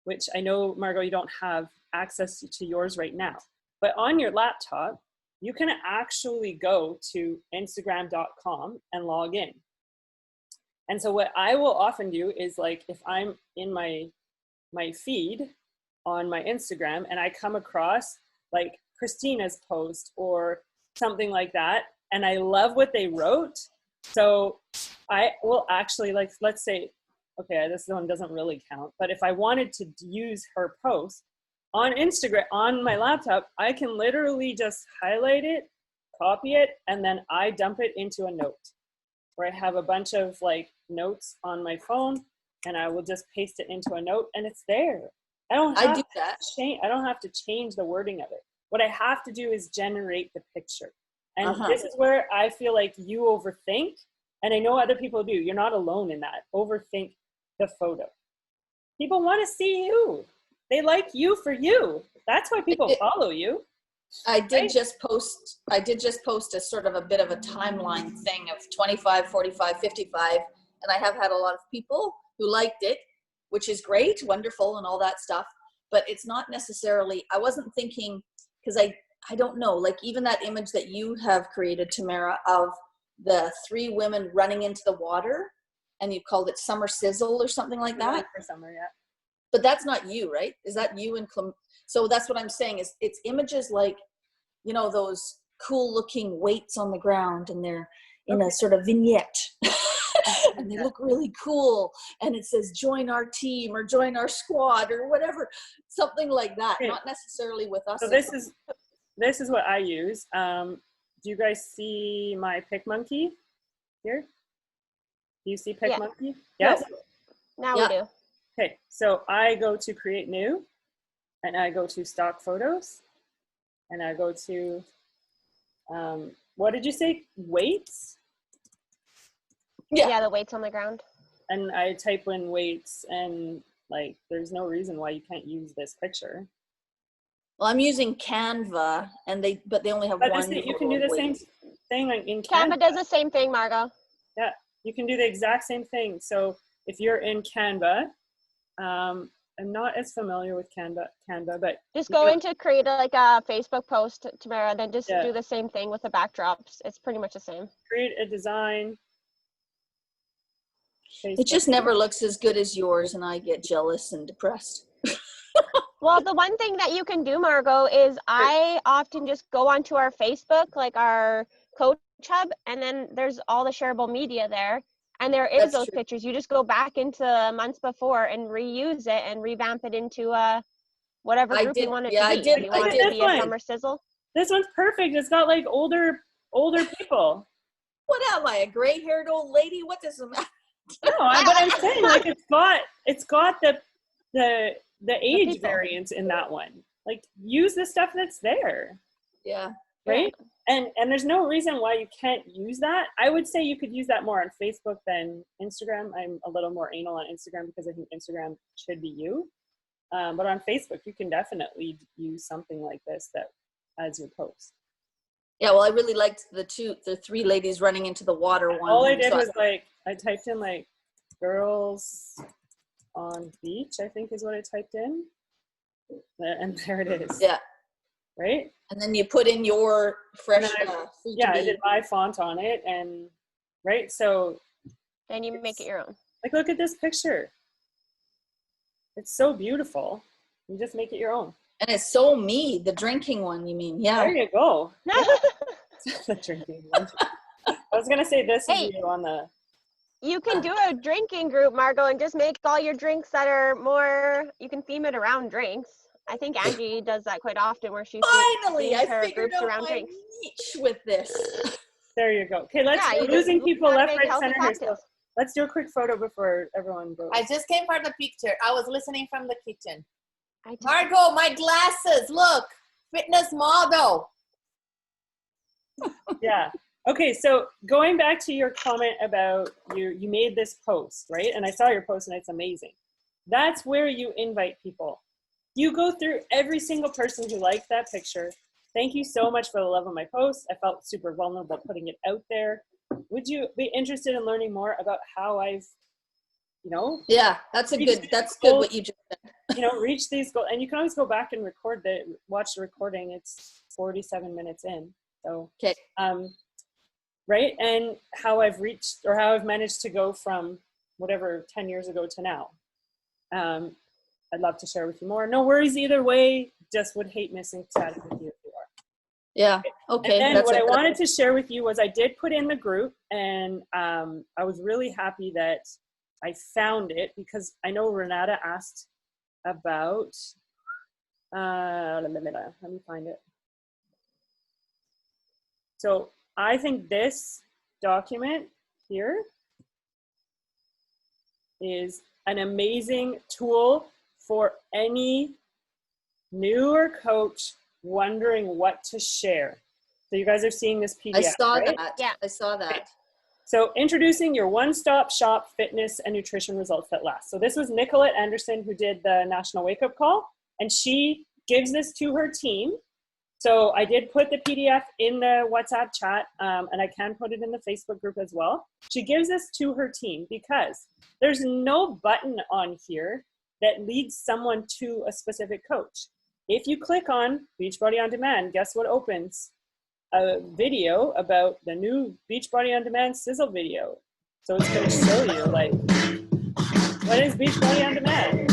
S2: which I know, Margot, you don't have access to yours right now, but on your laptop, you can actually go to Instagram.com and log in. And so what I will often do is, like, if I'm in my feed on my Instagram and I come across like Christina's post or something like that, and I love what they wrote, so I will actually, like, let's say, okay, this one doesn't really count, but if I wanted to use her post on Instagram on my laptop, I can literally just highlight it, copy it, and then I dump it into a note where I have a bunch of like notes on my phone, and I will just paste it into a note, and it's there. I don't
S4: I
S2: have
S4: do that.
S2: I don't have to change the wording of it. What I have to do is generate the picture. And this is where I feel like you overthink, and I know other people do. You're not alone in that. Overthink the photo. People want to see you. They like you for you. That's why people follow you.
S4: I did just post a sort of a bit of a timeline thing of 25, 45, 55. And I have had a lot of people who liked it, which is great, wonderful, and all that stuff. But it's not necessarily, I wasn't thinking, because I don't know, like even that image that you have created, Tamara, of the 3 women running into the water, and you called it Summer Sizzle or something like that.
S2: For summer, yeah.
S4: But that's not you, right? Is that you and so that's what I'm saying is it's images like, you know, those cool looking weights on the ground, and they're in a sort of vignette. And they look really cool, and it says join our team or join our squad or whatever, something like that.
S2: Okay.
S4: Not necessarily with us.
S2: So this is what I use. Do you guys see my PicMonkey here? Do you see PicMonkey? Yes?
S5: Now we do.
S2: Okay, so I go to create new, and I go to stock photos, and I go to, what did you say? Weights?
S5: Yeah, the weights on the ground.
S2: And I type in weights, and like, there's no reason why you can't use this picture.
S4: Well, I'm using Canva, and but they only have one.
S2: You can do the same thing in
S5: Canva does the same thing, Margot.
S2: Yeah, you can do the exact same thing. So if you're in Canva, I'm not as familiar with Canva, but
S5: just go into create like a Facebook post, Tamara, then just do the same thing with the backdrops. It's pretty much the same.
S2: Create a design. Facebook.
S4: It just never looks as good as yours, and I get jealous and depressed.
S5: Well, the one thing that you can do, Margot, is I often just go onto our Facebook, like our coach hub, and then there's all the shareable media there. And there is those pictures. You just go back into months before and reuse it and revamp it into whatever group you want it to be. You want it to be a Summer Sizzle?
S2: This one's perfect. It's got like older people.
S4: What am I, a gray-haired old lady? What does it matter?
S2: No, but I'm saying like it's got the age variance in that one. Like use the stuff that's there.
S4: Yeah.
S2: Right? And there's no reason why you can't use that. I would say you could use that more on Facebook than Instagram. I'm a little more anal on Instagram because I think Instagram should be you. But on Facebook, you can definitely use something like this that as your post.
S4: Yeah, well, I really liked the 3 ladies running into the water one.
S2: All I did was like, I typed in like girls on beach, I think is what I typed in. And there it is.
S4: Yeah.
S2: Right?
S4: And then you put in your fresh
S2: I did my font on it, and right, so
S5: then you make it your own.
S2: Like, look at this picture. It's so beautiful. You just make it your own.
S4: And it's so me, the drinking one, you mean? Yeah.
S2: There you go. The drinking one. I was gonna say this is you on the.
S5: You can do a drinking group, Margot, and just make all your drinks that are more. You can theme it around drinks. I think Angie does that quite often, where she
S4: finally I figured out my
S5: drinks.
S4: niche with this.
S2: There you go. Okay, we're losing people left, right, center here. So let's do a quick photo before everyone goes.
S6: I just came for the picture. I was listening from the kitchen. Margot, my glasses. Look, fitness model.
S2: Yeah. Okay, so going back to your comment about you made this post, right? And I saw your post and it's amazing. That's where you invite people. You go through every single person who liked that picture. Thank you so much for the love of my post. I felt super vulnerable putting it out there. Would you be interested in learning more about how I've,
S4: Yeah, that's good what you just said.
S2: Reach these goals. And you can always go back and watch the recording. It's 47 minutes in. So,
S4: okay.
S2: Right. And how I've reached or how I've managed to go from whatever 10 years ago to now. I'd love to share with you more. No worries either way. Just would hate missing chatting with you if you are.
S4: Yeah. Okay.
S2: And then what I wanted to share with you was I did put in the group, and I was really happy that I found it because I know Renata asked about. Let me find it. So I think this document here is an amazing tool for any newer coach wondering what to share. So you guys are seeing this PDF,
S4: I saw
S2: right?
S4: that.
S5: Yeah.
S4: I saw that.
S2: Okay. So introducing your one-stop shop fitness and nutrition results that last. So this was Nicolette Anderson who did the National Wake Up Call, and she gives this to her team. So I did put the PDF in the WhatsApp chat, and I can put it in the Facebook group as well. She gives this to her team because there's no button on here that leads someone to a specific coach. If you click on Beachbody On Demand, guess what opens? A video about the new Beachbody On Demand sizzle video. So it's going to show you, like, what is Beachbody On Demand?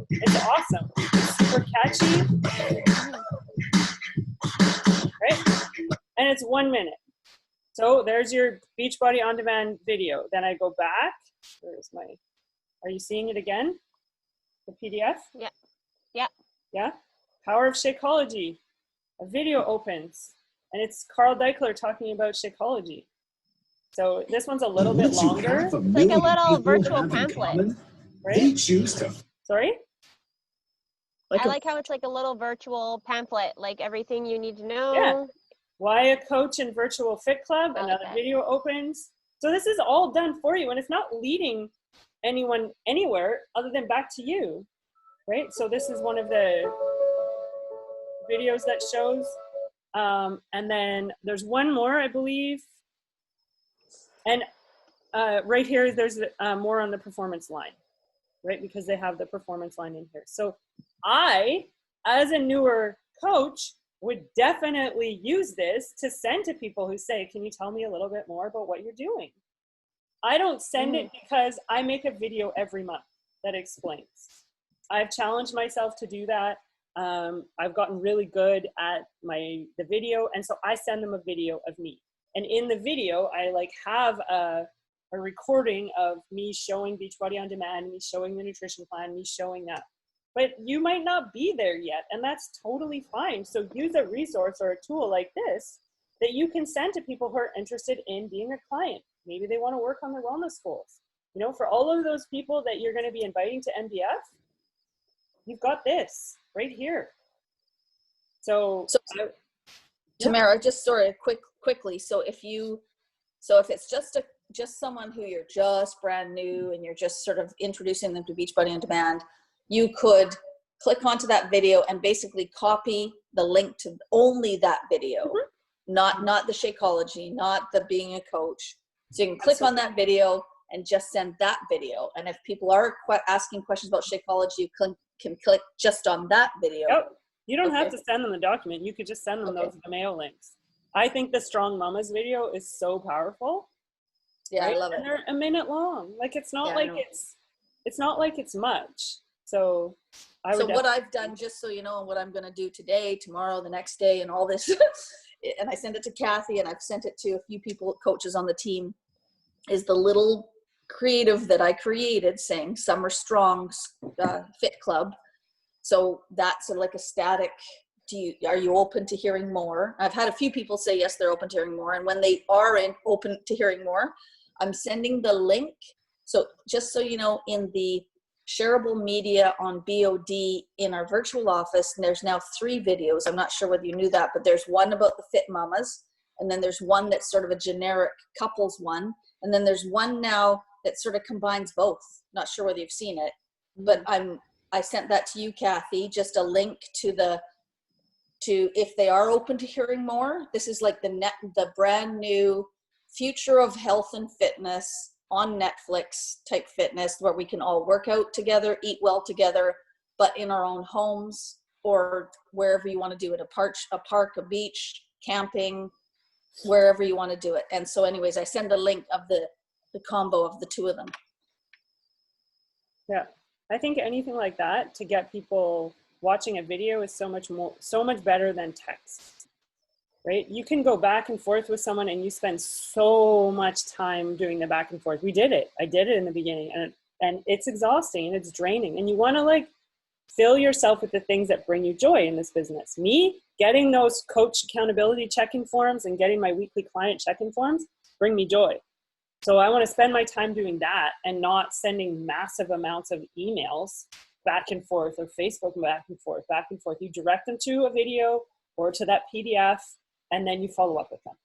S2: It's awesome. It's super catchy, right? And it's 1 minute. So there's your Beachbody On Demand video. Then I go back. Where's my, are you seeing it again? The PDF?
S5: Yeah. Yeah.
S2: Yeah? Power of Shakeology. A video opens. And it's Carl Deichler talking about Shakeology. So this one's a little bit longer.
S5: It's like a little virtual pamphlet.
S2: Right?
S7: They choose to.
S2: Sorry?
S5: I like how it's like a little virtual pamphlet, like everything you need to know.
S2: Yeah. Why a coach in Virtual Fit Club?
S5: I like
S2: Another
S5: that.
S2: video opens. So this is all done for you, and it's not leading anyone anywhere other than back to you, right? So this is one of the videos that shows. And then there's one more, I believe. And right here, there's more on the performance line, right? Because they have the performance line in here. So I, as a newer coach, would definitely use this to send to people who say, can you tell me a little bit more about what you're doing? I don't send it because I make a video every month that explains. I've challenged myself to do that. I've gotten really good at the video, and so I send them a video of me. And in the video, I like have a recording of me showing Beachbody On Demand, me showing the nutrition plan, me showing that. But you might not be there yet, and that's totally fine. So use a resource or a tool like this that you can send to people who are interested in being a client. Maybe they want to work on their wellness goals. You know, for all of those people that you're going to be inviting to MDF, you've got this right here. So
S4: Tamara, just sort of quickly. So if it's just someone who you're just brand new and you're just sort of introducing them to Beachbody On Demand, you could click onto that video and basically copy the link to only that video, not the Shakeology, not the being a coach. So you can click on that video and just send that video. And if people are asking questions about Shakeology, you can click just on that video.
S2: Yep. You don't have to send them the document. You could just send them the mail links. I think the Strong Mamas video is so powerful.
S4: Yeah,
S2: right?
S4: I love it.
S2: And they're a minute long. Like it's not it's not like it's much. So
S4: what I've done, just so you know, and what I'm going to do today, tomorrow, the next day, and all this, and I send it to Kathy, and I've sent it to a few people, coaches on the team, is the little creative that I created saying Summer Strong Fit Club. So that's like a static. Are you open to hearing more? I've had a few people say yes, they're open to hearing more, and when they are open to hearing more, I'm sending the link. So just so you know, in the shareable media on BOD in our virtual office, and there's now 3 videos. I'm not sure whether you knew that, but there's one about the Fit Mamas, and then there's one that's sort of a generic couples one, and then there's one now that sort of combines both. Not sure whether you've seen it, but I sent that to you, Kathy, just a link to if they are open to hearing more. This is like the brand new Future of Health and Fitness on Netflix type fitness, where we can all work out together, eat well together, but in our own homes or wherever you want to do it, a park, a beach, camping, wherever you want to do it. And so anyways, I send a link of the combo of the 2 of them.
S2: Yeah, I think anything like that to get people watching a video is so much better than text, right? You can go back and forth with someone and you spend so much time doing the back and forth. I did it in the beginning, and it's exhausting and it's draining, and you want to like fill yourself with the things that bring you joy in this business. Me, getting those coach accountability check-in forms and getting my weekly client check-in forms bring me joy. So I want to spend my time doing that and not sending massive amounts of emails back and forth, or Facebook back and forth, back and forth. You direct them to a video or to that PDF, and then you follow up with them.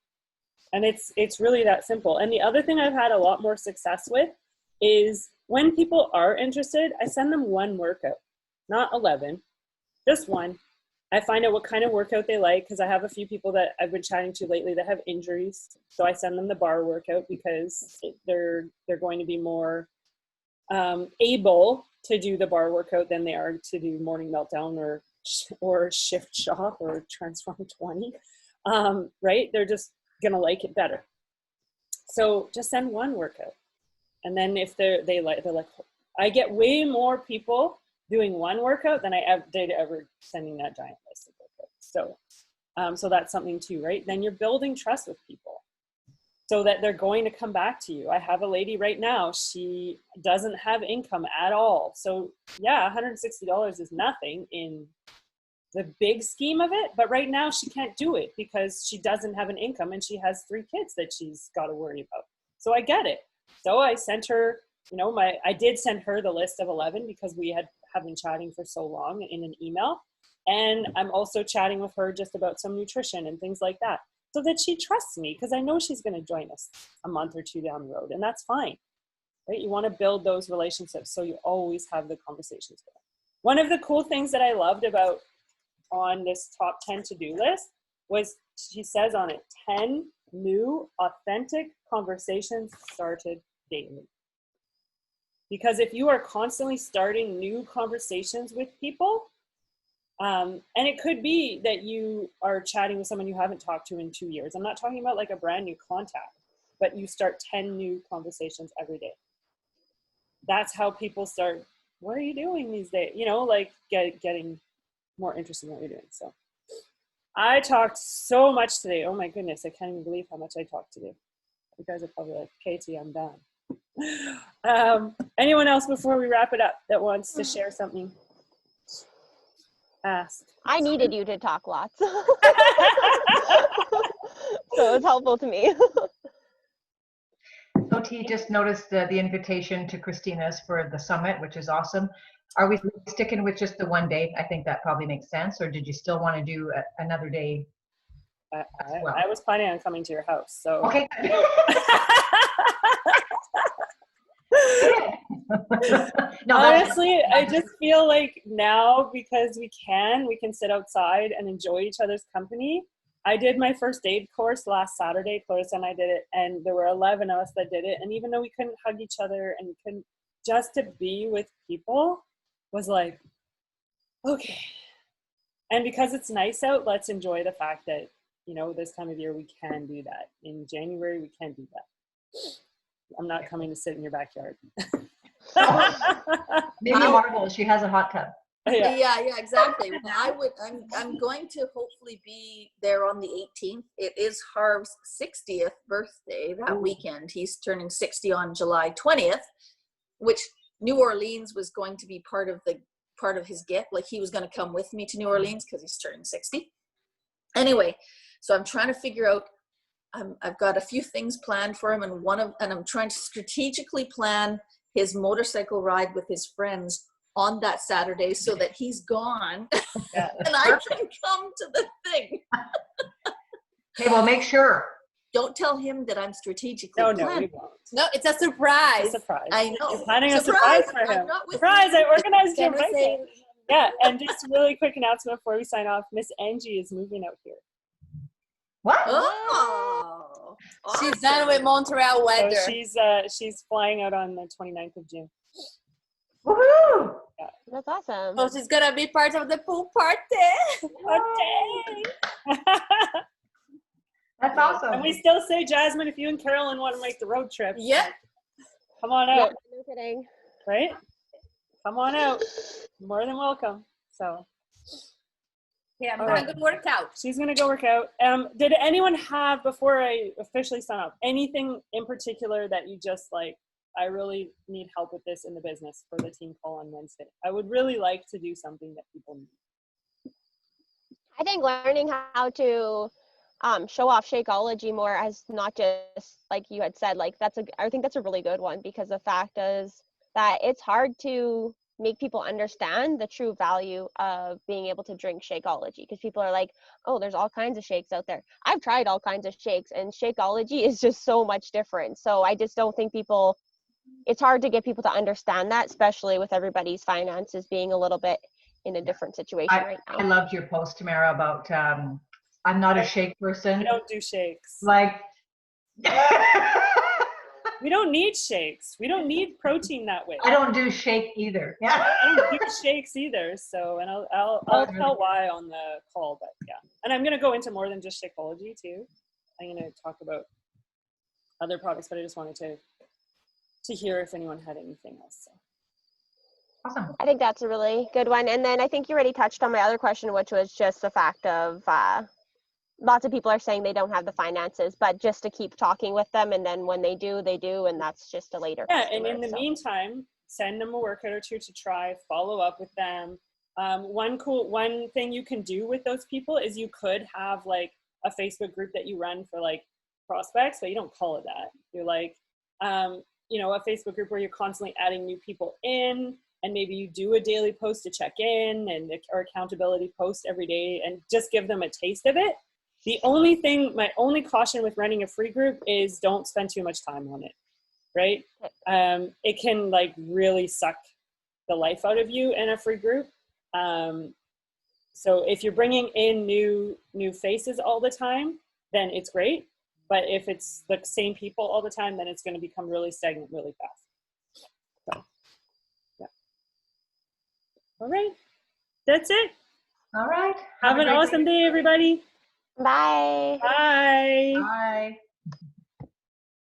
S2: And it's really that simple. And the other thing I've had a lot more success with is when people are interested, I send them one workout, not 11, just one. I find out what kind of workout they like, because I have a few people that I've been chatting to lately that have injuries. So I send them the bar workout because they're going to be more able to do the bar workout than they are to do morning meltdown or shift shock or transform 20. Right? They're just gonna like it better. So just send one workout, and then if they're like, I get way more people doing one workout than I did ever sending that giant list of workouts. So that's something too, right? Then you're building trust with people so that they're going to come back to you. I have a lady right now, she doesn't have income at all. So yeah, $160 is nothing in the big scheme of it, but right now she can't do it because she doesn't have an income and she has 3 kids that she's got to worry about. So I get it. So I sent her, I did send her the list of 11 because we have been chatting for so long in an email. And I'm also chatting with her just about some nutrition and things like that, so that she trusts me, because I know she's going to join us a month or 2 down the road, and that's fine, right? You want to build those relationships so you always have the conversations with them. One of the cool things that I loved about on this top 10 to-do list was, she says on it, 10 new authentic conversations started daily. Because if you are constantly starting new conversations with people, and it could be that you are chatting with someone you haven't talked to in 2 years. I'm not talking about like a brand new contact, but you start 10 new conversations every day. That's how people start, what are you doing these days? Like getting more interested in what you're doing. So I talked so much today. Oh my goodness, I can't even believe how much I talked today. You guys are probably like, Katie, I'm done. Anyone else before we wrap it up that wants to share something? Ask.
S5: I needed you to talk lots. So it's helpful to me.
S3: So T, just noticed the invitation to Christina's for the summit, which is awesome. Are we sticking with just the one day? I think that probably makes sense. Or did you still want to do another day?
S2: I was planning on coming to your house. So
S3: okay. No,
S2: honestly, I just feel like now, because we can sit outside and enjoy each other's company. I did my first aid course last Saturday. Clarissa and I did it, and there were 11 of us that did it. And even though we couldn't hug each other and couldn't, just to be with people was like, okay. And because it's nice out, let's enjoy the fact that, this time of year we can do that. In January, we can do that. I'm not coming to sit in your backyard.
S3: Maybe Margot, she has a hot tub.
S4: Yeah, exactly. Well, I'm going to hopefully be there on the 18th. It is Harv's 60th birthday that weekend. He's turning 60 on July 20th, which New Orleans was going to be part of his gift. Like, he was going to come with me to New Orleans because he's turning 60. Anyway, so I'm trying to figure out, I've got a few things planned for him, and I'm trying to strategically plan his motorcycle ride with his friends on that Saturday so that he's gone and I can come to the thing.
S3: Okay, well, make sure.
S4: Don't tell him that I'm strategically planning.
S2: No, we won't.
S6: No, it's a surprise.
S2: It's a surprise.
S4: I know.
S2: You're planning a surprise for him. Surprise! I organized your birthday. Yeah, and just a really quick announcement before we sign off. Miss Angie is moving out here.
S3: What?
S4: Oh, awesome.
S6: She's done with Montreal weather.
S2: So she's flying out on the 29th of June.
S3: Woohoo!
S2: Yeah.
S5: That's awesome.
S6: So she's gonna be part of the pool party.
S3: That's awesome.
S2: And we still say, Jasmine, if you and Carolyn want to make the road trip, come on
S5: Yeah,
S2: out.
S5: no kidding.
S2: Right? Come on out. More than welcome. So.
S6: Yeah, I'm gonna go work out.
S2: She's gonna go work out. Did anyone have, before I officially sign off, anything in particular that you just like, I really need help with this in the business for the team call on Wednesday? I would really like to do something that people need.
S5: I think learning how to show off Shakeology more as not just like you had said. Like I think that's a really good one, because the fact is that it's hard to make people understand the true value of being able to drink Shakeology, because people are like, oh, there's all kinds of shakes out there. I've tried all kinds of shakes, and Shakeology is just so much different. So I just don't think it's hard to get people to understand that, especially with everybody's finances being a little bit in a different situation right
S3: I
S5: now.
S3: loved your post, Tamara, about I'm not a shake person.
S2: I don't do shakes.
S3: Like,
S2: We don't need shakes. We don't need protein that way.
S3: I don't do shake either. Yeah.
S2: I don't do shakes either. So, and I'll tell why on the call, but yeah. And I'm gonna go into more than just Shakeology too. I'm gonna talk about other products, but I just wanted to hear if anyone had anything else. So.
S3: Awesome.
S5: I think that's a really good one. And then I think you already touched on my other question, which was just the fact of lots of people are saying they don't have the finances, but just to keep talking with them. And then when they do, and that's just a later.
S2: Yeah, and in the meantime, send them a workout or two to try, follow up with them. One thing you can do with those people is you could have like a Facebook group that you run for like prospects, but you don't call it that. You're like, a Facebook group where you're constantly adding new people in, and maybe you do a daily post to check in or accountability post every day, and just give them a taste of it. My only caution with running a free group is don't spend too much time on it, right? It can like really suck the life out of you in a free group. So if you're bringing in new faces all the time, then it's great. But if it's the same people all the time, then it's going to become really stagnant really fast. So, yeah. All right. That's it.
S3: All right.
S2: Have an awesome day, everybody.
S5: Bye.
S2: Bye.
S3: Bye.